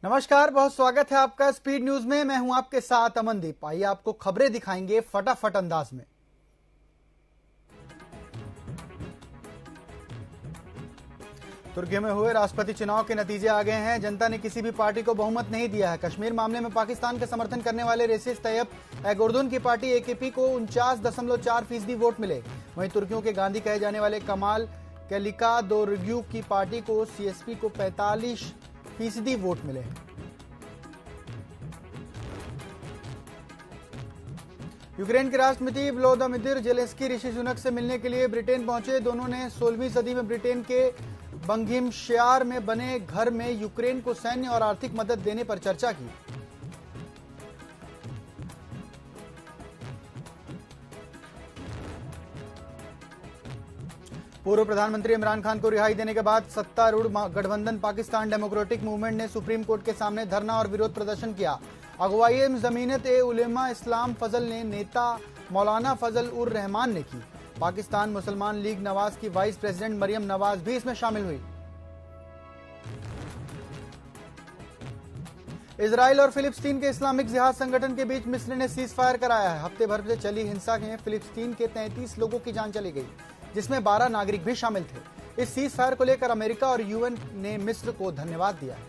नमस्कार, बहुत स्वागत है आपका स्पीड न्यूज में। मैं हूं आपके साथ अमनदीप। आइए आपको खबरें दिखाएंगे फटाफट अंदाज में। तुर्की में हुए राष्ट्रपति चुनाव के नतीजे आ गए हैं। जनता ने किसी भी पार्टी को बहुमत नहीं दिया है। कश्मीर मामले में पाकिस्तान का समर्थन करने वाले रेसिस तैयब एर्दोगन की पार्टी एकेपी को 49.4% वोट मिले। वहीं तुर्कियों के गांधी कहे जाने वाले कमाल कलिकादोरुग्लू की पार्टी को सीएसपी को 45% वोट मिले हैं। यूक्रेन के राष्ट्रपति व्लोदिमीर जेलेंस्की ऋषि सुनक से मिलने के लिए ब्रिटेन पहुंचे। दोनों ने 16वीं सदी में ब्रिटेन के बंगिंगशायर में बने घर में यूक्रेन को सैन्य और आर्थिक मदद देने पर चर्चा की। पूर्व प्रधानमंत्री इमरान खान को रिहाई देने के बाद सत्तारूढ़ गठबंधन पाकिस्तान डेमोक्रेटिक मूवमेंट ने सुप्रीम कोर्ट के सामने धरना और विरोध प्रदर्शन किया। अगुवाई जमीनत ए उलेमा इस्लाम फजल ने नेता मौलाना फजल उर रहमान ने की। पाकिस्तान मुसलमान लीग नवाज की वाइस प्रेसिडेंट मरियम नवाज भी इसमें शामिल हुई। इजराइल और फिलिस्तीन के इस्लामिक जिहाद संगठन के बीच मिस्र ने सीज फायर कराया है। हफ्ते भर से चली हिंसा में फिलिस्तीन के 33 लोगों की जान चली गई, जिसमें 12 नागरिक भी शामिल थे। इस सीज फायर को लेकर अमेरिका और यूएन ने मिस्र को धन्यवाद दिया है।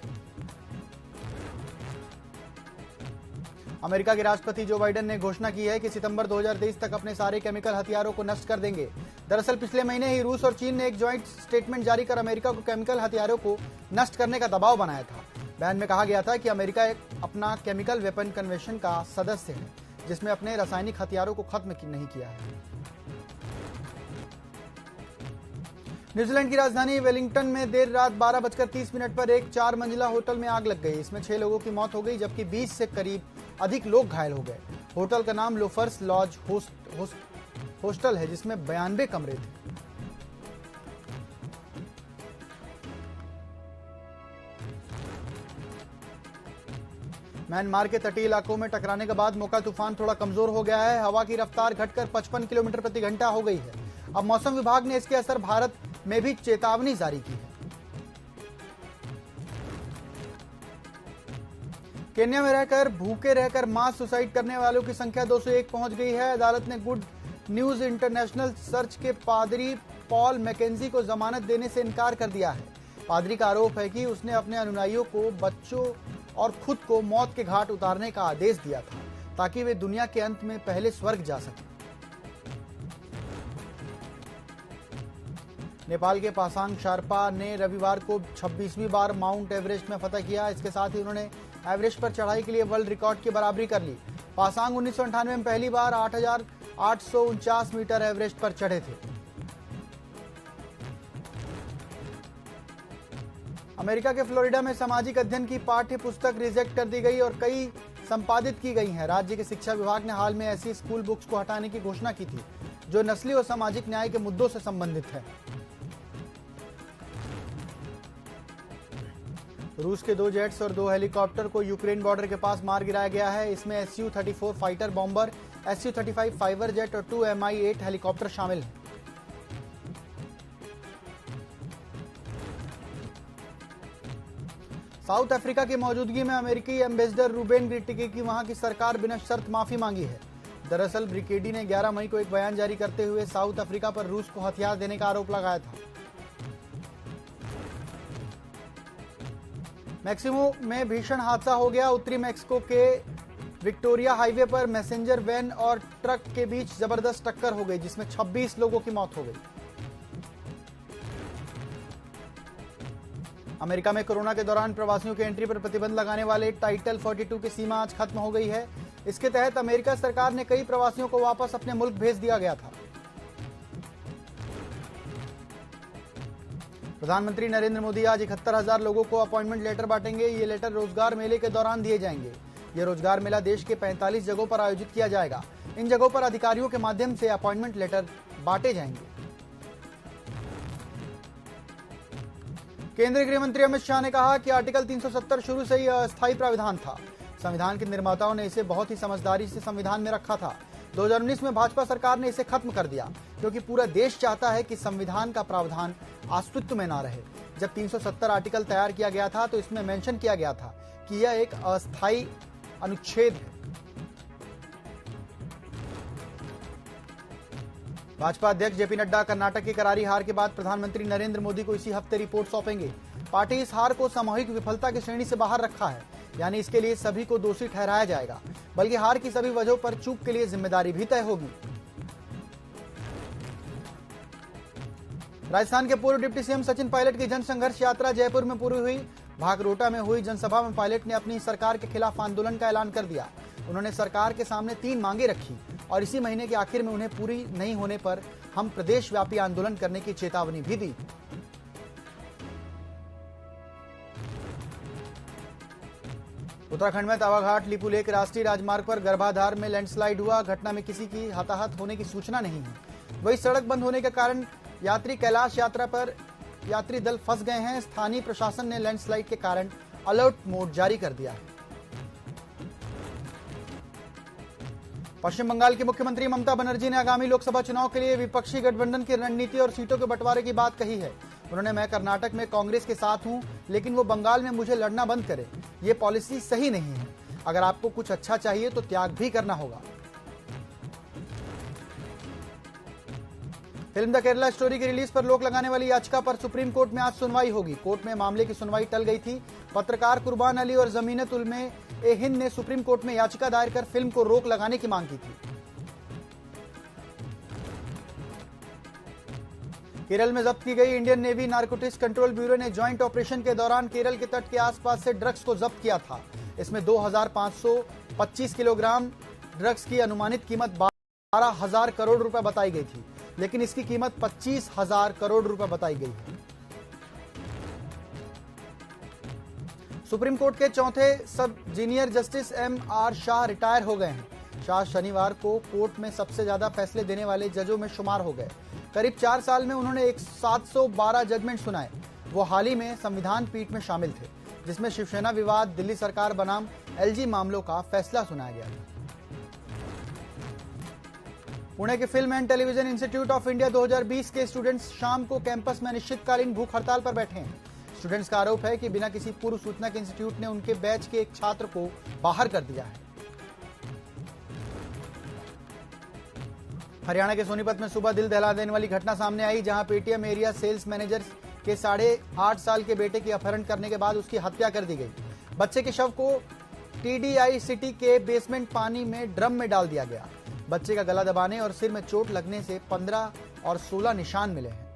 अमेरिका के राष्ट्रपति जो बाइडेन ने घोषणा की है कि सितंबर 2023 तक अपने सारे केमिकल हथियारों को नष्ट कर देंगे। दरअसल पिछले महीने ही रूस और चीन ने एक ज्वाइंट स्टेटमेंट जारी कर अमेरिका को केमिकल हथियारों को नष्ट करने का दबाव बनाया था। बयान में कहा गया था कि अमेरिका अपना केमिकल वेपन कन्वेंशन का सदस्य है, जिसमें अपने रासायनिक हथियारों को खत्म नहीं किया है। न्यूजीलैंड की राजधानी वेलिंगटन में देर रात 12:30 पर एक 4 मंजिला होटल में आग लग गई। इसमें 6 लोगों की मौत हो गई, जबकि 20 से करीब अधिक लोग घायल हो गए। होटल का नाम लोफर्स लॉज हॉस्टल है, जिसमें 92 कमरे थे। म्यांमार के तटीय इलाकों में टकराने के बाद मोका तूफान थोड़ा कमजोर हो गया है। हवा की रफ्तार घटकर 55 किलोमीटर प्रति घंटा हो गई है। अब मौसम विभाग ने इसके असर भारत में भी चेतावनी जारी की है। केन्या में रहकर भूखे रहकर मास सुसाइड करने वालों की संख्या 201 पहुंच गई है। अदालत ने गुड न्यूज इंटरनेशनल सर्च के पादरी पॉल मैकेंजी को जमानत देने से इनकार कर दिया है। पादरी का आरोप है कि उसने अपने अनुयायियों को, बच्चों और खुद को मौत के घाट उतारने का आदेश दिया था, ताकि वे दुनिया के अंत में पहले स्वर्ग जा सकें। नेपाल के पासांग शार्पा ने रविवार को 26वीं बार माउंट एवरेस्ट में फतह किया। इसके साथ ही उन्होंने एवरेस्ट पर चढ़ाई के लिए वर्ल्ड रिकॉर्ड की बराबरी कर ली। पासांग 1998 में पहली बार 8,849 मीटर एवरेस्ट पर चढ़े थे। अमेरिका के फ्लोरिडा में सामाजिक अध्ययन की पाठ्य पुस्तक रिजेक्ट कर दी गई और कई संपादित की गई हैं। राज्य के शिक्षा विभाग ने हाल में ऐसी स्कूल बुक्स को हटाने की घोषणा की थी, जो नस्ली और सामाजिक न्याय के मुद्दों से संबंधित है। रूस के 2 जेट्स और 2 हेलीकॉप्टर को यूक्रेन बॉर्डर के पास मार गिराया गया है। इसमें Su-34 fighter bomber, Su-35 fibre jet और 2 Mi-8 हेलीकॉप्टर शामिल हैं। साउथ अफ्रीका की मौजूदगी में अमेरिकी एम्बेसडर रूबेन ग्रिटिकी की वहां की सरकार बिना शर्त माफी मांगी है। दरअसल ब्रिगेडी ने 11 मई को एक बयान जारी करते हुए साउथ अफ्रीका पर रूस को हथियार देने का आरोप लगाया था। मैक्सिको में भीषण हादसा हो गया। उत्तरी मैक्सिको के विक्टोरिया हाईवे पर मैसेंजर वैन और ट्रक के बीच जबरदस्त टक्कर हो गई, जिसमें 26 लोगों की मौत हो गई। अमेरिका में कोरोना के दौरान प्रवासियों की एंट्री पर प्रतिबंध लगाने वाले टाइटल 42 की सीमा आज खत्म हो गई है। इसके तहत अमेरिका सरकार ने कई प्रवासियों को वापस अपने मुल्क भेज दिया गया था। प्रधानमंत्री नरेंद्र मोदी आज 71,000 लोगों को अपॉइंटमेंट लेटर बांटेंगे। ये लेटर रोजगार मेले के दौरान दिए जाएंगे। ये रोजगार मेला देश के 45 जगहों पर आयोजित किया जाएगा। इन जगहों पर अधिकारियों के माध्यम से अपॉइंटमेंट लेटर बांटे जाएंगे। केंद्रीय गृह मंत्री अमित शाह ने कहा कि आर्टिकल 370 शुरू से ही अस्थायी प्राविधान था। संविधान के निर्माताओं ने इसे बहुत ही समझदारी से संविधान में रखा था। 2019 में भाजपा सरकार ने इसे खत्म कर दिया, क्योंकि पूरा देश चाहता है कि संविधान का प्रावधान अस्तित्व में ना रहे। जब 370 आर्टिकल तैयार किया गया था तो इसमें मेंशन किया गया था कि यह एक अस्थायी अनुच्छेद है। भाजपा अध्यक्ष जेपी नड्डा कर्नाटक की करारी हार के बाद प्रधानमंत्री नरेंद्र मोदी को इसी हफ्ते रिपोर्ट सौंपेंगे। पार्टी इस हार को सामूहिक विफलता की श्रेणी से बाहर रखा है, यानी इसके लिए सभी को दोषी ठहराया जाएगा, बल्कि हार की सभी वजहों पर चूक के लिए जिम्मेदारी भी तय होगी। राजस्थान के पूर्व डिप्टी सीएम सचिन पायलट की जन संघर्ष यात्रा जयपुर में पूरी हुई। भागरोटा में हुई जनसभा में पायलट ने अपनी सरकार के खिलाफ आंदोलन का ऐलान कर दिया। उन्होंने सरकार के सामने 3 मांगे रखी और इसी महीने के आखिर में उन्हें पूरी नहीं होने पर हम प्रदेश व्यापी आंदोलन करने की चेतावनी भी दी। उत्तराखंड में तावाघाट लिपुलेख राष्ट्रीय राजमार्ग पर गर्भाधार में लैंडस्लाइड हुआ। घटना में किसी की हताहत होने की सूचना नहीं है। वही सड़क बंद होने के कारण यात्री कैलाश यात्रा पर यात्री दल फंस गए हैं। स्थानीय प्रशासन ने लैंडस्लाइड के कारण अलर्ट मोड जारी कर दिया है। पश्चिम बंगाल की मुख्यमंत्री ममता बनर्जी ने आगामी लोकसभा चुनाव के लिए विपक्षी गठबंधन की रणनीति और सीटों के बंटवारे की बात कही है। उन्होंने मैं कर्नाटक में कांग्रेस के साथ हूं, लेकिन वो बंगाल में मुझे लड़ना बंद करे। ये पॉलिसी सही नहीं है। अगर आपको कुछ अच्छा चाहिए तो त्याग भी करना होगा। फिल्म द केरला स्टोरी की रिलीज पर रोक लगाने वाली याचिका पर सुप्रीम कोर्ट में आज सुनवाई होगी। कोर्ट में मामले की सुनवाई टल गई थी। पत्रकार कुर्बान अली और जमीनत उलमे ए हिंद ने सुप्रीम कोर्ट में याचिका दायर कर फिल्म को रोक लगाने की मांग की थी। केरल में जब्त की गई Indian navy narcotics control bureau ने ज्वाइंट ऑपरेशन के दौरान केरल के तट के आसपास से ड्रग्स को जब्त किया था। इसमें 2525 किलोग्राम ड्रग्स की अनुमानित कीमत 12,000 करोड़ रुपए बताई गई थी, लेकिन इसकी कीमत 25,000 करोड़ रुपए बताई गई है। सुप्रीम कोर्ट के चौथे सब junior justice M.R. Shah retire हो गए हैं। शाह शनिवार को कोर्ट में सबसे ज्यादा फैसले देने वाले जजों में शुमार हो गए। करीब 4 साल में उन्होंने 712 जजमेंट सुनाए। वो हाल ही में संविधान पीठ में शामिल थे, जिसमें शिवसेना विवाद, दिल्ली सरकार बनाम LG मामलों का फैसला सुनाया गया था। पुणे के film and television institute of India 2020 के स्टूडेंट्स शाम को कैंपस में अनिश्चितकालीन भूख हड़ताल पर बैठे हैं। स्टूडेंट्स का आरोप है कि बिना किसी पूर्व सूचना के इंस्टीट्यूट ने उनके बैच के एक छात्र को बाहर कर दिया है। हरियाणा के सोनीपत में सुबह दिल दहला देने वाली घटना सामने आई, जहां पेटीएम एरिया सेल्स मैनेजर के 8.5 साल के बेटे की अपहरण करने के बाद उसकी हत्या कर दी गई। बच्चे के शव को TDI सिटी के बेसमेंट पानी में ड्रम में डाल दिया गया। बच्चे का गला दबाने और सिर में चोट लगने से 15 और 16 निशान मिले हैं।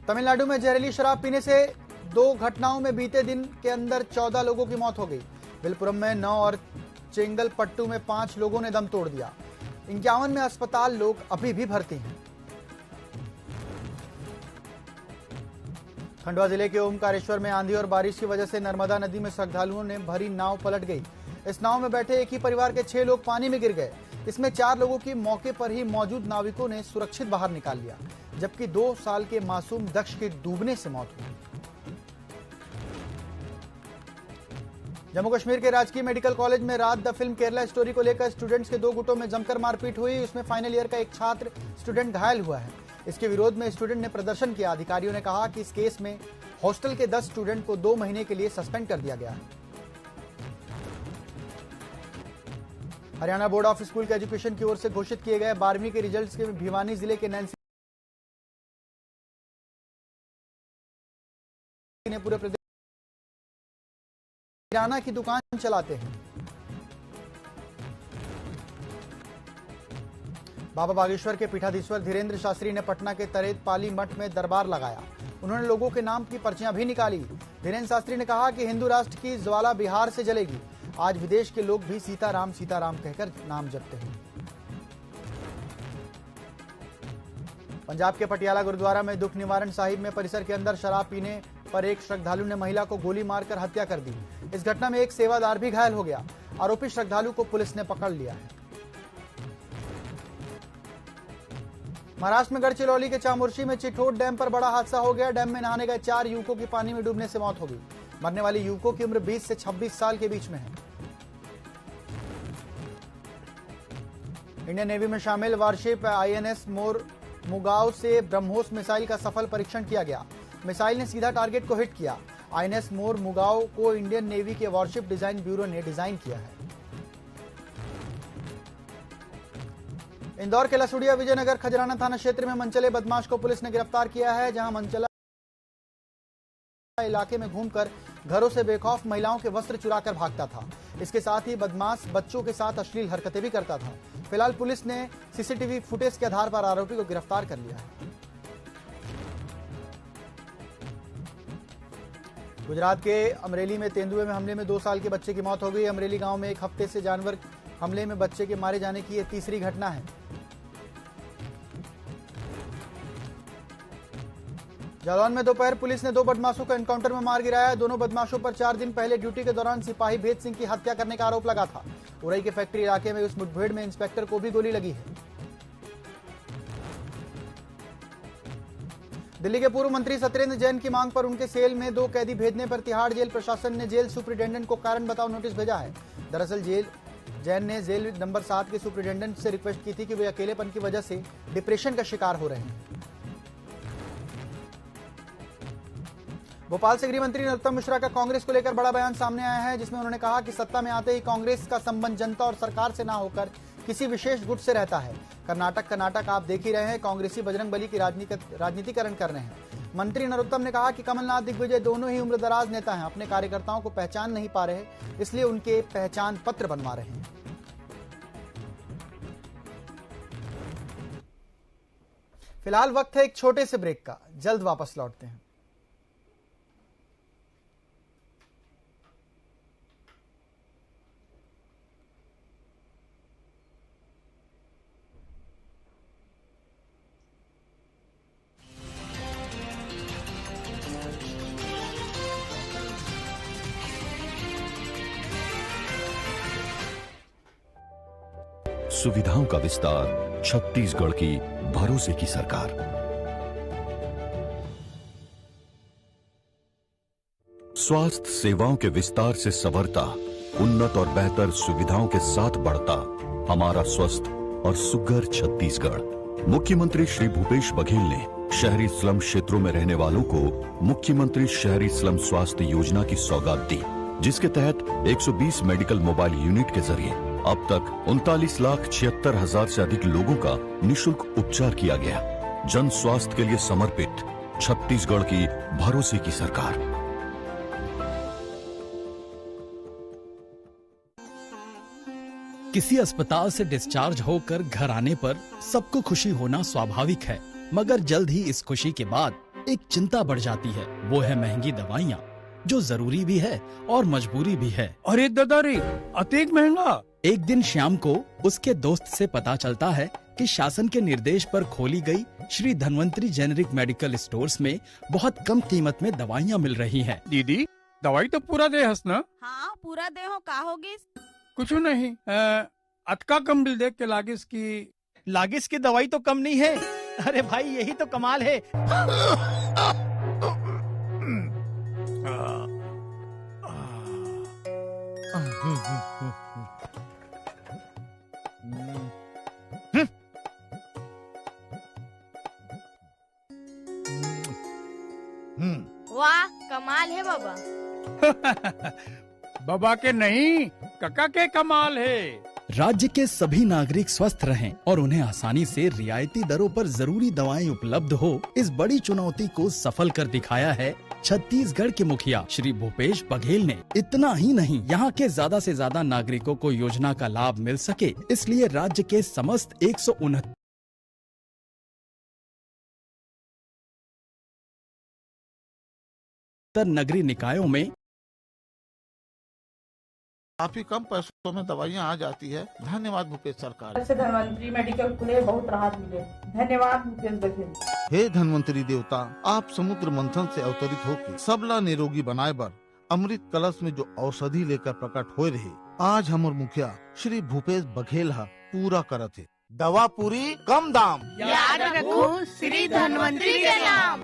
तमिलनाडु में जहरीली शराब पीने से 2 घटनाओं में बीते दिन के अंदर 14 लोगों की मौत हो गई। विलपुरम में 9 और चेंगलपट्टू में 5 लोगों ने दम तोड़ दिया। 51 में अस्पताल लोग अभी भी भर्ती हैं। खंडवा जिले के ओमकारेश्वर में आंधी और बारिश की वजह से नर्मदा नदी में श्रद्धालुओं ने भरी नाव पलट गई। इस नाव में बैठे एक ही परिवार के 6 लोग पानी में गिर गए। इसमें 4 लोगों की मौके पर ही मौजूद नाविकों ने सुरक्षित बाहर निकाल लिया, जबकि 2 साल के मासूम दक्ष की डूबने से मौत हुई। जम्मू कश्मीर के राजकीय मेडिकल कॉलेज में रात द फिल्म केरला स्टोरी को लेकर स्टूडेंट्स के 2 गुटों में जमकर मारपीट हुई। इसमें फाइनल ईयर का एक छात्र स्टूडेंट घायल हुआ है। इसके विरोध में स्टूडेंट ने प्रदर्शन किया। अधिकारियों ने कहा कि इस केस में हॉस्टल के 10 स्टूडेंट को 2 महीने के लिए सस्पेंड कर दिया गया है। Haryana board of school education की ओर से घोषित किए गए 12वीं के रिजल्ट्स के भिवानी जिले के नैन्सी ने पूरे प्रदेश किराना की दुकान चलाते हैं। बाबा बागेश्वर के पीठाधीश्वर धीरेन्द्र शास्त्री ने पटना के तरेत पाली मठ में दरबार लगाया। उन्होंने लोगों के नाम की पर्चियां भी निकाली। धीरेन्द्र शास्त्री ने कहा कि हिंदू राष्ट्र की ज्वाला बिहार से जलेगी। आज विदेश के लोग भी सीताराम सीताराम कहकर नाम जपते हैं। पंजाब के पटियाला गुरुद्वारा में दुख निवारण साहिब में परिसर के अंदर शराब पीने पर एक श्रद्धालु ने महिला को गोली मारकर हत्या कर दी। इस घटना में एक सेवादार भी घायल हो गया। आरोपी श्रद्धालु को पुलिस ने पकड़ लिया है। महाराष्ट्र में गढ़चिरौली के चामुर्शी में चिटोट डैम पर बड़ा हादसा हो गया। डैम में नहाने गए 4 युवकों की पानी में डूबने से मौत हो गई। मरने वाले युवकों की उम्र 20 से 26 साल के बीच में है। इंडियन नेवी में शामिल वारशिप INS मोर मुगाव से ब्रह्मोस मिसाइल का सफल परीक्षण किया गया। मिसाइल ने सीधा टारगेट को हिट किया। आईएनएस मोर मुगाव को इंडियन नेवी के वॉरशिप डिजाइन ब्यूरो ने डिजाइन किया है। इंदौर के लसुड़िया विजयनगर खजराना थाना क्षेत्र में मनचले बदमाश को पुलिस ने गिरफ्तार किया है, जहां मनचला इलाके में घूमकर घरों से बेखौफ महिलाओं के वस्त्र चुराकर भागता था। इसके साथ ही बदमाश बच्चों के साथ अश्लील हरकतें भी करता था। फिलहाल पुलिस ने सीसीटीवी फुटेज के आधार पर आरोपी को गिरफ्तार कर लिया है। गुजरात के अमरेली में तेंदुए में हमले में 2 साल के बच्चे की मौत हो गई। अमरेली गांव में एक हफ्ते से जानवर हमले में बच्चे के मारे जाने की यह तीसरी घटना है। जालौन में दोपहर पुलिस ने 2 बदमाशों को एनकाउंटर में मार गिराया। दोनों बदमाशों पर 4 दिन पहले ड्यूटी के दौरान सिपाही भेद सिंह की हत्या करने का आरोप लगा था। उरई के फैक्ट्री इलाके में उस मुठभेड़ में इंस्पेक्टर को भी गोली लगी है। दिल्ली के पूर्व मंत्री सत्येंद्र जैन की मांग पर उनके सेल में 2 कैदी भेजने पर तिहाड़ जेल प्रशासन ने जेल सुपरिटेंडेंट को कारण बताओ नोटिस भेजा है। दरअसल जैन ने जेल नंबर 7 के सुपरिटेंडेंट से रिक्वेस्ट की थी कि वे अकेलेपन की वजह से डिप्रेशन का शिकार हो रहे हैं। भोपाल से गृह मंत्री नरोत्तम मिश्रा का कांग्रेस को लेकर बड़ा बयान सामने आया है, जिसमें उन्होंने कहा कि सत्ता में आते ही कांग्रेस का संबंध जनता और सरकार से ना होकर किसी विशेष गुट से रहता है। कर्नाटक आप देख ही रहे हैं, कांग्रेसी बजरंग बली की राजनीतिकरण कर रहे हैं। मंत्री नरोत्तम ने कहा कि कमलनाथ दिग्विजय दोनों ही उम्रदराज नेता हैं, अपने कार्यकर्ताओं को पहचान नहीं पा रहे, इसलिए उनके पहचान पत्र बनवा रहे हैं। फिलहाल वक्त है एक छोटे से ब्रेक का, जल्द वापस लौटते हैं। सुविधाओं का विस्तार, छत्तीसगढ़ की भरोसे की सरकार। स्वास्थ्य सेवाओं के विस्तार से संवरता, उन्नत और बेहतर सुविधाओं के साथ बढ़ता हमारा स्वस्थ और सुघर छत्तीसगढ़। मुख्यमंत्री श्री भूपेश बघेल ने शहरी स्लम क्षेत्रों में रहने वालों को मुख्यमंत्री शहरी स्लम स्वास्थ्य योजना की सौगात दी, जिसके तहत 120 मेडिकल मोबाइल यूनिट के जरिए अब तक 39,76,000 से अधिक लोगों का निशुल्क उपचार किया गया। जन स्वास्थ्य के लिए समर्पित छत्तीसगढ़ की भरोसे की सरकार। किसी अस्पताल से डिस्चार्ज होकर घर आने पर सबको खुशी होना स्वाभाविक है, मगर जल्द ही इस खुशी के बाद एक चिंता बढ़ जाती है। वो है महंगी दवाइयाँ, जो जरूरी भी है और मजबूरी भी है। अरे दादा रे, अतिक महंगा। एक दिन श्याम को उसके दोस्त से पता चलता है कि शासन के निर्देश पर खोली गई Shri Dhanvantari generic medical stores में बहुत कम कीमत में दवाइयाँ मिल रही हैं। दीदी, दवाई तो पूरा दे हस ना? हाँ, पूरा दे हो। का होगी? कुछ नहीं, अतका कम बिल देख के लागिस की दवाई तो कम नहीं है। अरे भाई, यही तो कमाल है। वाह, कमाल है बाबा। बाबा के नहीं, काका के कमाल है। राज्य के सभी नागरिक स्वस्थ रहें और उन्हें आसानी से रियायती दरों पर जरूरी दवाएं उपलब्ध हो, इस बड़ी चुनौती को सफल कर दिखाया है छत्तीसगढ़ के मुखिया श्री भूपेश बघेल ने। इतना ही नहीं, यहाँ के ज्यादा से ज्यादा नागरिकों को योजना का लाभ मिल सके, इसलिए राज्य के समस्त 169 नगरीय निकायों में काफी कम पैसों में दवाइयाँ आ जाती है। धन्यवाद भूपेश सरकार। से धन्वंतरी मेडिकल खुले, बहुत राहत मिले। धन्यवाद भूपेश बघेल। हे धन्वंतरी देवता, आप समुद्र मंथन से अवतरित होकर सबला निरोगी बनाए बर अमृत कलश में जो औषधि लेकर प्रकट हो रहे, आज हमर मुखिया श्री भूपेश बघेल हा पूरा करत है। दवा पूरी कम दाम, याद रखो श्री धन्वंतरी के नाम।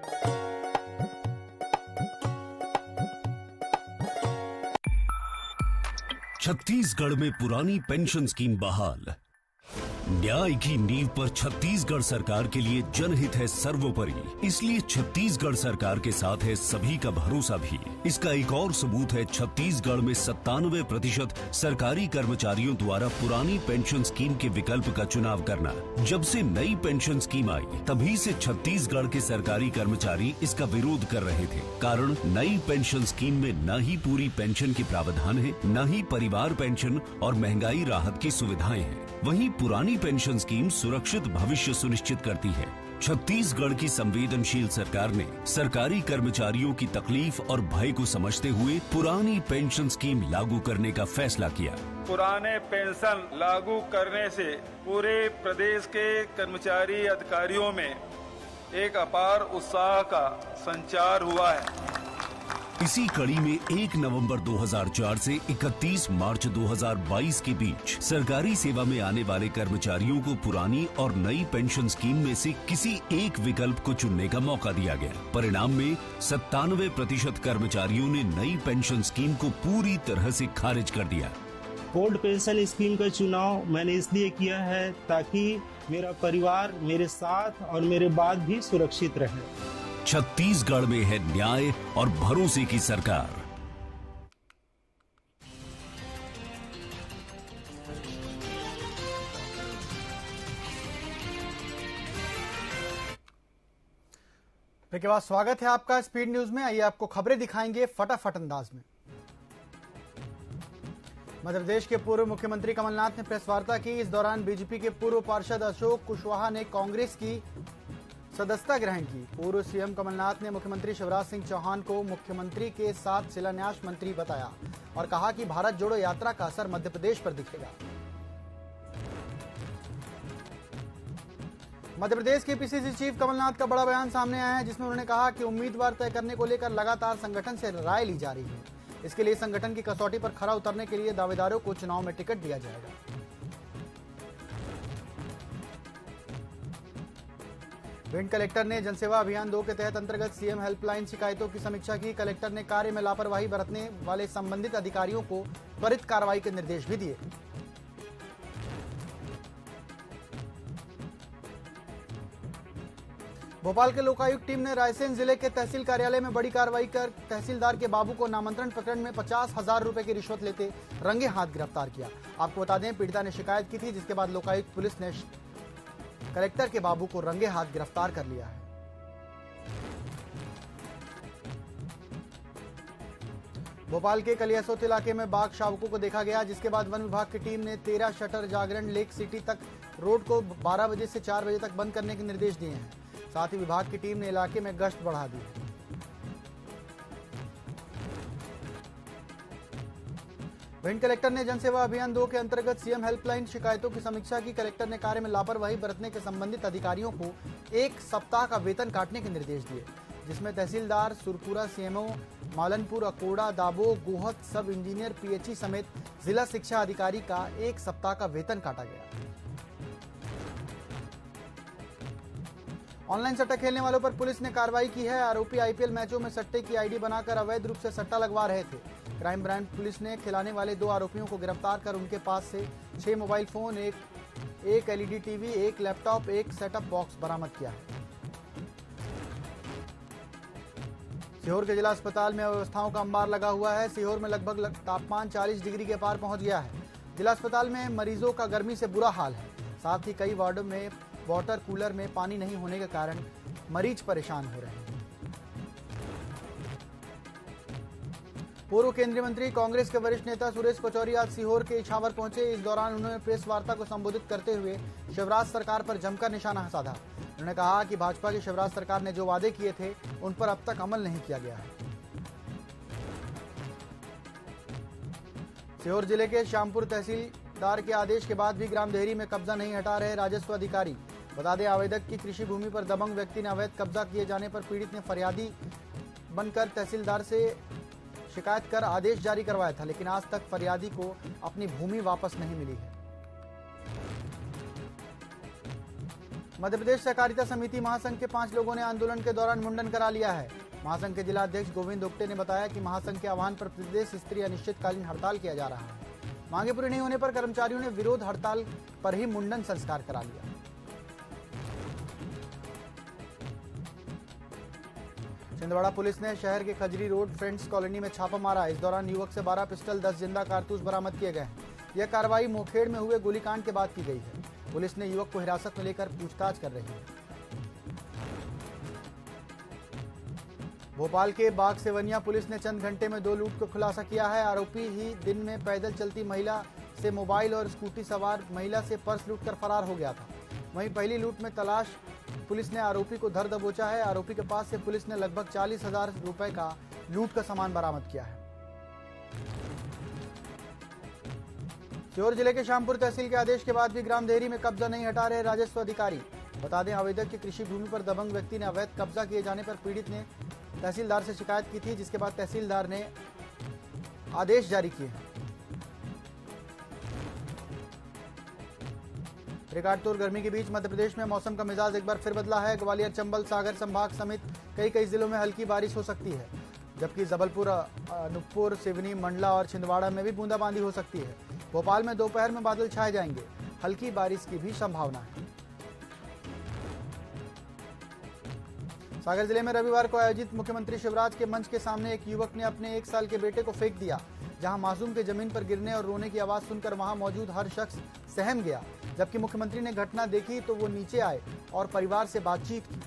छत्तीसगढ़ में पुरानी पेंशन स्कीम बहाल। न्याय की नींव पर छत्तीसगढ़ सरकार के लिए जनहित है सर्वोपरि, इसलिए छत्तीसगढ़ सरकार के साथ है सभी का भरोसा भी। इसका एक और सबूत है छत्तीसगढ़ में 97% सरकारी कर्मचारियों द्वारा पुरानी पेंशन स्कीम के विकल्प का चुनाव करना। जब से नई पेंशन स्कीम आई तभी से छत्तीसगढ़ के सरकारी कर्मचारी इसका विरोध कर रहे थे। कारण नई पेंशन स्कीम में न ही पूरी पेंशन के प्रावधान है, न ही परिवार पेंशन और महंगाई राहत की सुविधाएं हैं। वहीं पुरानी पेंशन स्कीम सुरक्षित भविष्य सुनिश्चित करती है। छत्तीसगढ़ की संवेदनशील सरकार ने सरकारी कर्मचारियों की तकलीफ और भय को समझते हुए पुरानी पेंशन स्कीम लागू करने का फैसला किया। पुराने पेंशन लागू करने से पूरे प्रदेश के कर्मचारी अधिकारियों में एक अपार उत्साह का संचार हुआ है। इसी कड़ी में 1 नवंबर 2004 से 31 मार्च 2022 के बीच सरकारी सेवा में आने वाले कर्मचारियों को पुरानी और नई पेंशन स्कीम में से किसी एक विकल्प को चुनने का मौका दिया गया। परिणाम में 97% कर्मचारियों ने नई पेंशन स्कीम को पूरी तरह से खारिज कर दिया। ओल्ड पेंशन स्कीम का चुनाव मैंने इसलिए किया है ताकि मेरा परिवार मेरे साथ और मेरे बाद भी सुरक्षित रहे। छत्तीसगढ़ में है न्याय और भरोसे की सरकार। के बाद स्वागत है आपका स्पीड न्यूज में। आइए आपको खबरें दिखाएंगे फटाफट अंदाज में। मध्य प्रदेश के पूर्व मुख्यमंत्री कमलनाथ ने प्रेस वार्ता की। इस दौरान बीजेपी के पूर्व पार्षद अशोक कुशवाहा ने कांग्रेस की सदस्यता ग्रहण की। पूर्व सीएम कमलनाथ ने मुख्यमंत्री शिवराज सिंह चौहान को मुख्यमंत्री के साथ शिलान्यास मंत्री बताया और कहा कि भारत जोड़ो यात्रा का असर मध्य प्रदेश पर दिखेगा। मध्य प्रदेश के पीसीसी चीफ कमलनाथ का बड़ा बयान सामने आया है, जिसमें उन्होंने कहा कि उम्मीदवार तय करने को लेकर लगातार संगठन से राय ली जा रही है। इसके लिए संगठन की कसौटी पर खरा उतरने के लिए दावेदारों को चुनाव में टिकट दिया जाएगा। भिंड कलेक्टर ने जनसेवा अभियान 2 के तहत अंतर्गत सीएम हेल्पलाइन शिकायतों की समीक्षा की। कलेक्टर ने कार्य में लापरवाही बरतने वाले संबंधित अधिकारियों को त्वरित कार्रवाई के निर्देश भी दिए। भोपाल के लोकायुक्त टीम ने रायसेन जिले के तहसील कार्यालय में बड़ी कार्रवाई कर तहसीलदार के बाबू को नामांतरण प्रकरण में 50,000 रुपए की रिश्वत लेते रंगे हाथ गिरफ्तार किया। आपको बता दें, पीड़िता ने शिकायत की थी, जिसके बाद लोकायुक्त पुलिस ने कलेक्टर के बाबू को रंगे हाथ गिरफ्तार कर लिया है। भोपाल के कलियासोत इलाके में बाघ शावकों को देखा गया, जिसके बाद वन विभाग की टीम ने 13 शटर जागरण लेक सिटी तक रोड को 12 बजे से 4 बजे तक बंद करने के निर्देश दिए हैं। साथ ही विभाग की टीम ने इलाके में गश्त बढ़ा दी है। भिंड कलेक्टर ने जनसेवा अभियान 2 के अंतर्गत सीएम हेल्पलाइन शिकायतों की समीक्षा की। कलेक्टर ने कार्य में लापरवाही बरतने के संबंधित अधिकारियों को 1 सप्ताह का वेतन काटने के निर्देश दिए, जिसमें तहसीलदार, सुरपुरा सीएमओ, मालनपुर, अकोड़ा, दाबो, गोहत सब इंजीनियर, पीएचई समेत जिला शिक्षा अधिकारी का 1 सप्ताह का वेतन काटा गया। ऑनलाइन सट्टा खेलने वालों पर पुलिस ने कार्रवाई की है। आरोपी आईपीएल मैचों में सट्टे की आईडी बनाकर अवैध रूप से सट्टा लगवा रहे थे। क्राइम ब्रांच पुलिस ने खिलाने वाले 2 आरोपियों को गिरफ्तार कर उनके पास से 6 मोबाइल फोन, एक LED TV, 1 laptop, 1 setup box बरामद किया है। सीहोर के जिला अस्पताल में अव्यवस्थाओं का अंबार लगा हुआ है। सीहोर में लगभग तापमान 40 डिग्री के पार पहुंच गया है। जिला अस्पताल में मरीजों का गर्मी से बुरा हाल है। साथ ही कई वार्डों में वाटर कूलर में पानी नहीं होने के कारण मरीज परेशान हो रहे हैं। पूर्व केंद्रीय मंत्री कांग्रेस के वरिष्ठ नेता सुरेश पचौरी आज सीहोर के इछावर पहुंचे। इस दौरान उन्होंने प्रेस वार्ता को संबोधित करते हुए शिवराज सरकार पर जमकर निशाना साधा। उन्होंने कहा कि भाजपा की शिवराज सरकार ने जो वादे किए थे उन पर अब तक अमल नहीं किया गया है। सीहोर जिले के श्यामपुर तहसीलदार के आदेश के बाद भी ग्राम देहरी में कब्जा नहीं हटा रहे राजस्व अधिकारी। बता दें, आवेदक की कृषि भूमि पर दबंग व्यक्ति ने अवैध कब्जा किए जाने पर पीड़ित ने फरियादी बनकर तहसीलदार से शिकायत कर आदेश जारी करवाया था, लेकिन आज तक फरियादी को अपनी भूमि वापस नहीं मिली है। मध्य प्रदेश सहकारिता समिति महासंघ के 5 लोगों ने आंदोलन के दौरान मुंडन करा लिया है। महासंघ के जिला अध्यक्ष गोविंद उप्टे ने बताया कि महासंघ के आह्वान पर प्रदेश स्तरीय अनिश्चितकालीन हड़ताल किया जा रहा है। मांगे पूरी नहीं होने पर कर्मचारियों ने विरोध हड़ताल पर ही मुंडन संस्कार करा लिया। छिंदवाड़ा पुलिस ने शहर के खजरी रोड फ्रेंड्स कॉलोनी में छापा मारा। इस दौरान युवक से 12 पिस्टल 10 जिंदा कारतूस बरामद किए गए। यह कार्रवाई मोखेड़ में हुए गोलीकांड के बाद की गई है। पुलिस ने युवक को हिरासत में लेकर पूछताछ कर रही है। भोपाल के बाग सेवनिया पुलिस ने चंद घंटे में 2 लूट को खुलासा किया है। आरोपी ही दिन में पैदल चलती महिला से मोबाइल और स्कूटी सवार महिला से पर्स लूटकर फरार हो गया था। वहीं पहली लूट में तलाश पुलिस ने आरोपी को धर दबोचा है। आरोपी के पास से पुलिस ने लगभग 40,000 रुपए का लूट का सामान बरामद किया है। सीहोर जिले के शामपुर तहसील के आदेश के बाद भी ग्राम देहरी में कब्जा नहीं हटा रहे राजस्व अधिकारी। बता दें, आवेदक की कृषि भूमि पर दबंग व्यक्ति ने अवैध कब्जा किए जाने पर पीड़ित ने तहसीलदार से शिकायत की थी, जिसके बाद तहसीलदार ने आदेश जारी किए। रिकॉर्ड तोड़ गर्मी के बीच मध्य प्रदेश में मौसम का मिजाज एक बार फिर बदला है। ग्वालियर, चंबल, सागर संभाग समेत कई जिलों में हल्की बारिश हो सकती है, जबकि जबलपुर, अनूपपुर, सिवनी, मंडला और छिंदवाड़ा में भी बूंदाबांदी हो सकती है। भोपाल में दोपहर में बादल छाए जाएंगे। हल्की बारिश की भी संभावना है। सागर जिले में रविवार को आयोजित मुख्यमंत्री शिवराज के मंच के सामने एक युवक ने अपने 1 साल के बेटे को फेंक दिया। जहां मासूम के जमीन पर गिरने और रोने की आवाज सुनकर वहां मौजूद हर शख्स सहम गया। जबकि मुख्यमंत्री ने घटना देखी तो वो नीचे आए और परिवार से बातचीत की।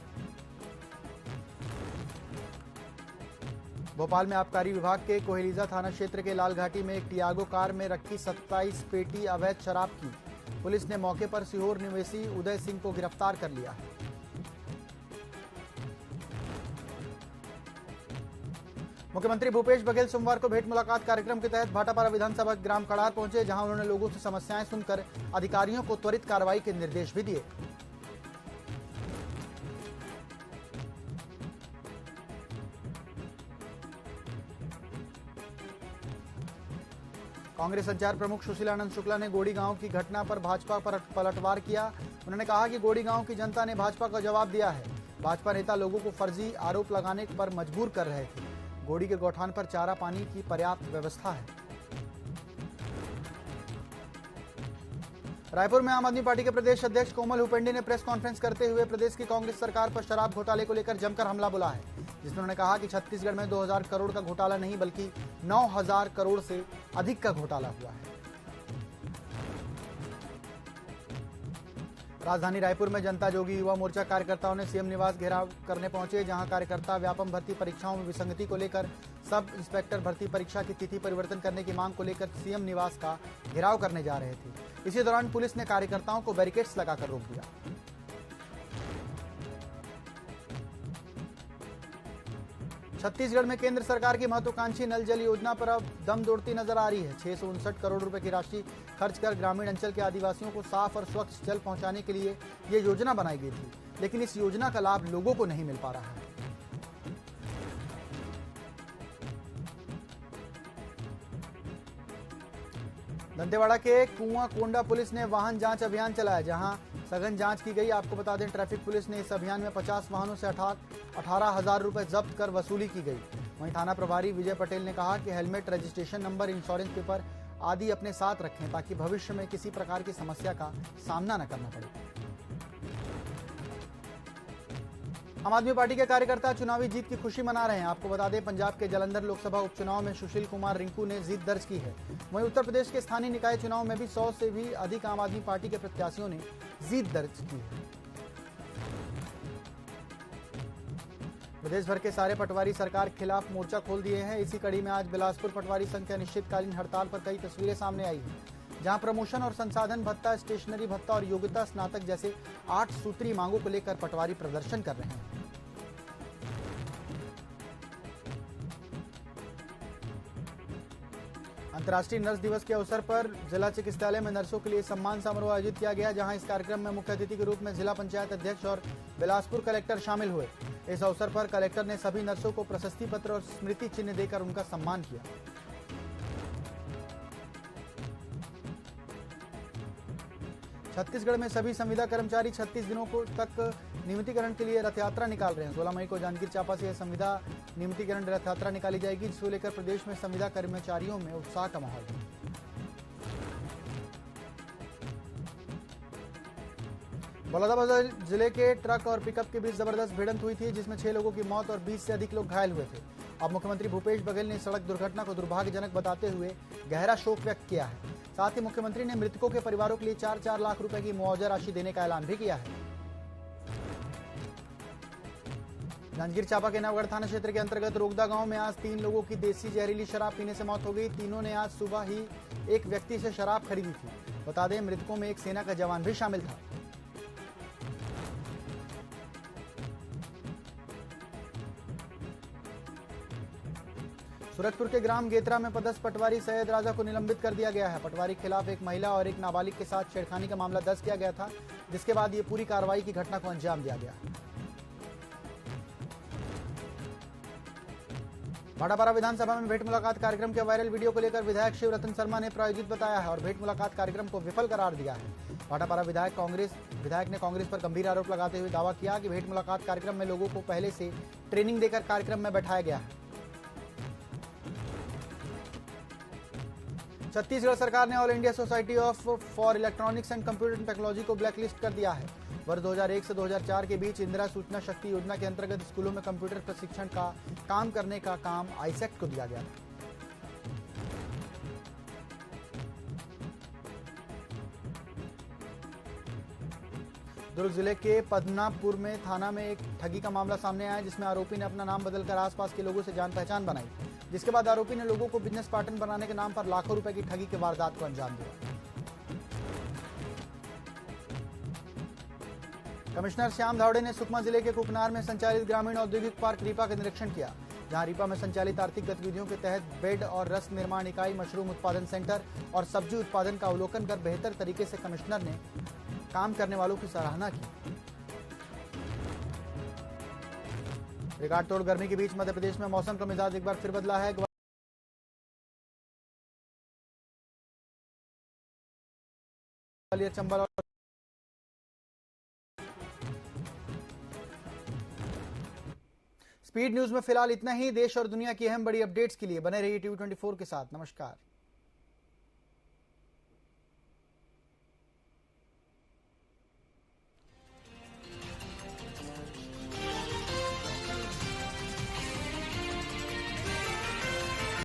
भोपाल में आबकारी विभाग के कोहेलीजा थाना क्षेत्र के लालघाटी में एक टियागो कार में रखी 27 पेटी अवैध शराब की। पुलिस ने मौके पर सीहोर निवासी उदय सिंह को गिरफ्तार कर लिया है। मुख्यमंत्री भूपेश बघेल सोमवार को भेंट मुलाकात कार्यक्रम के तहत भाटापारा विधानसभा ग्राम कड़ार पहुंचे, जहां उन्होंने लोगों से समस्याएं सुनकर अधिकारियों को त्वरित कार्रवाई के निर्देश भी दिए। कांग्रेस संचार प्रमुख सुशीलानंद शुक्ला ने गोड़ी गांव की घटना पर भाजपा पर पलटवार किया। उन्होंने कहा कि गोड़ी गांव की जनता ने भाजपा का जवाब दिया है। भाजपा नेता लोगों को फर्जी आरोप लगाने पर मजबूर कर रहे थे। गोड़ी के गौठान पर चारा पानी की पर्याप्त व्यवस्था है। रायपुर में आम आदमी पार्टी के प्रदेश अध्यक्ष कोमल हुपेंडी ने प्रेस कॉन्फ्रेंस करते हुए प्रदेश की कांग्रेस सरकार पर शराब घोटाले को लेकर जमकर हमला बोला है, जिसमें उन्होंने कहा कि छत्तीसगढ़ में 2000 करोड़ का घोटाला नहीं बल्कि 9000 करोड़ से अधिक का घोटाला हुआ है। राजधानी रायपुर में जनता जोगी युवा मोर्चा कार्यकर्ताओं ने सीएम निवास घेराव करने पहुंचे, जहां कार्यकर्ता व्यापम भर्ती परीक्षाओं में विसंगति को लेकर सब इंस्पेक्टर भर्ती परीक्षा की तिथि परिवर्तन करने की मांग को लेकर सीएम निवास का घेराव करने जा रहे थे। इसी दौरान पुलिस ने कार्यकर्ताओं को बैरिकेड्स लगाकर रोक दिया। छत्तीसगढ़ में केंद्र सरकार की महत्वाकांक्षी नल जल योजना पर अब दम तोड़ती नजर आ रही है। 659 करोड़ रुपए की राशि खर्च कर ग्रामीण अंचल के आदिवासियों को साफ और स्वच्छ जल पहुंचाने के लिए ये योजना बनाई गई थी, लेकिन इस योजना का लाभ लोगों को नहीं मिल पा रहा है। दंतेवाड़ा के कुआं कोंडा पुलिस ने वाहन जांच अभियान चलाया, जहां सघन जांच की गई। आपको बता दें, ट्रैफिक पुलिस ने इस अभियान में 50 वाहनों से 18,000 रुपए जब्त कर वसूली की गई। वहीं थाना प्रभारी विजय पटेल ने कहा कि helmet, registration number, insurance paper आदि अपने साथ रखें ताकि भविष्य में किसी प्रकार की समस्या का सामना न करना पड़े। आम आदमी पार्टी के कार्यकर्ता चुनावी जीत की खुशी मना रहे हैं। आपको बता दें, पंजाब के जालंधर लोकसभा उपचुनाव में सुशील कुमार रिंकू ने जीत दर्ज की है। वहीं उत्तर प्रदेश के स्थानीय निकाय चुनाव में भी 100 से भी अधिक आम आदमी पार्टी के प्रत्याशियों ने जीत दर्ज की है। प्रदेश भर के सारे पटवारी सरकार के खिलाफ मोर्चा खोल दिए हैं। इसी कड़ी में आज बिलासपुर पटवारी संघ के अनिश्चितकालीन हड़ताल पर कई तस्वीरें सामने आई हैं, जहां प्रमोशन और संसाधन भत्ता, स्टेशनरी भत्ता और योग्यता स्नातक जैसे 8 सूत्री मांगों को लेकर पटवारी प्रदर्शन कर रहे हैं। अंतर्राष्ट्रीय नर्स दिवस के अवसर पर जिला चिकित्सालय में नर्सों के लिए सम्मान समारोह आयोजित किया गया, जहां इस कार्यक्रम में मुख्य अतिथि के रूप में जिला पंचायत अध्यक्ष और बिलासपुर कलेक्टर शामिल हुए। इस अवसर पर कलेक्टर ने सभी नर्सों को प्रशस्ति पत्र और स्मृति चिन्ह देकर उनका सम्मान किया। छत्तीसगढ़ में सभी संविदा कर्मचारी 36 दिनों को तक नियमितीकरण के लिए रथ यात्रा निकाल रहे हैं। 16 मई को जांजगीर चांपा से यह संविदा नियमितीकरण रथ यात्रा निकाली जाएगी, जिसको लेकर प्रदेश में संविदा कर्मचारियों में उत्साह का माहौल है। बलौदाबाजार जिले के ट्रक और पिकअप के बीच जबरदस्त भिड़ंत हुई थी, जिसमें 6 लोगों की मौत और 20 से अधिक लोग घायल हुए थे। अब मुख्यमंत्री भूपेश बघेल ने सड़क दुर्घटना को दुर्भाग्यजनक बताते हुए गहरा शोक व्यक्त किया है। साथ ही मुख्यमंत्री ने मृतकों के परिवारों के लिए 4-4 लाख रुपए की मुआवजा राशि देने का ऐलान भी किया है। जांजगीर चांपा के नवगढ़ थाना क्षेत्र के अंतर्गत रोगदा गांव में आज 3 लोगों की देसी जहरीली शराब पीने से मौत हो गई। तीनों ने आज सुबह ही एक व्यक्ति से शराब खरीदी थी। बता दें, मृतकों में एक सेना का जवान भी शामिल था। सूरजपुर के ग्राम गेतरा में पदस्थ पटवारी सैयद राजा को निलंबित कर दिया गया है। पटवारी के खिलाफ एक महिला और एक नाबालिग के साथ छेड़खानी का मामला दर्ज किया गया था, जिसके बाद ये पूरी कार्रवाई की घटना को अंजाम दिया गया। भाटापारा विधानसभा में भेंट मुलाकात कार्यक्रम के वायरल वीडियो को लेकर विधायक शिव रतन शर्मा ने प्रायोजित बताया है और भेंट मुलाकात कार्यक्रम को विफल करार दिया है। भाटापारा विधायक ने कांग्रेस पर गंभीर आरोप लगाते हुए दावा किया कि भेंट मुलाकात कार्यक्रम में लोगों को पहले से ट्रेनिंग देकर कार्यक्रम में बैठाया गया है। छत्तीसगढ़ सरकार ने all India society for electronics and computer technology को ब्लैकलिस्ट कर दिया है। वर्ष 2001 से 2004 के बीच इंदिरा सूचना शक्ति योजना के अंतर्गत स्कूलों में कंप्यूटर प्रशिक्षण का काम करने का काम आईसेक्ट को दिया गया था। दुर्ग जिले के पदनापुर में थाना में एक ठगी का मामला सामने आया, जिसमें आरोपी ने अपना नाम बदलकर आसपास के लोगों से जान पहचान बनाई, जिसके बाद आरोपी ने लोगों को बिजनेस पार्टनर बनाने के नाम पर लाखों रुपए की ठगी के वारदात को अंजाम दिया। कमिश्नर श्याम धावड़े ने सुकमा जिले के कुकनार में संचालित ग्रामीण औद्योगिक पार्क रीपा का निरीक्षण किया, जहां रीपा में संचालित आर्थिक गतिविधियों के तहत बेड और रस निर्माण इकाई, मशरूम उत्पादन सेंटर और सब्जी उत्पादन का अवलोकन कर बेहतर तरीके से कमिश्नर ने काम करने वालों की सराहना की। रिकॉर्ड तोड़ गर्मी के बीच मध्य प्रदेश में मौसम का मिजाज एक बार फिर बदला है। ग्वालियर, चंबल और स्पीड न्यूज में फिलहाल इतना ही। देश और दुनिया की अहम बड़ी अपडेट्स के लिए बने रहिए TV24 के साथ। नमस्कार।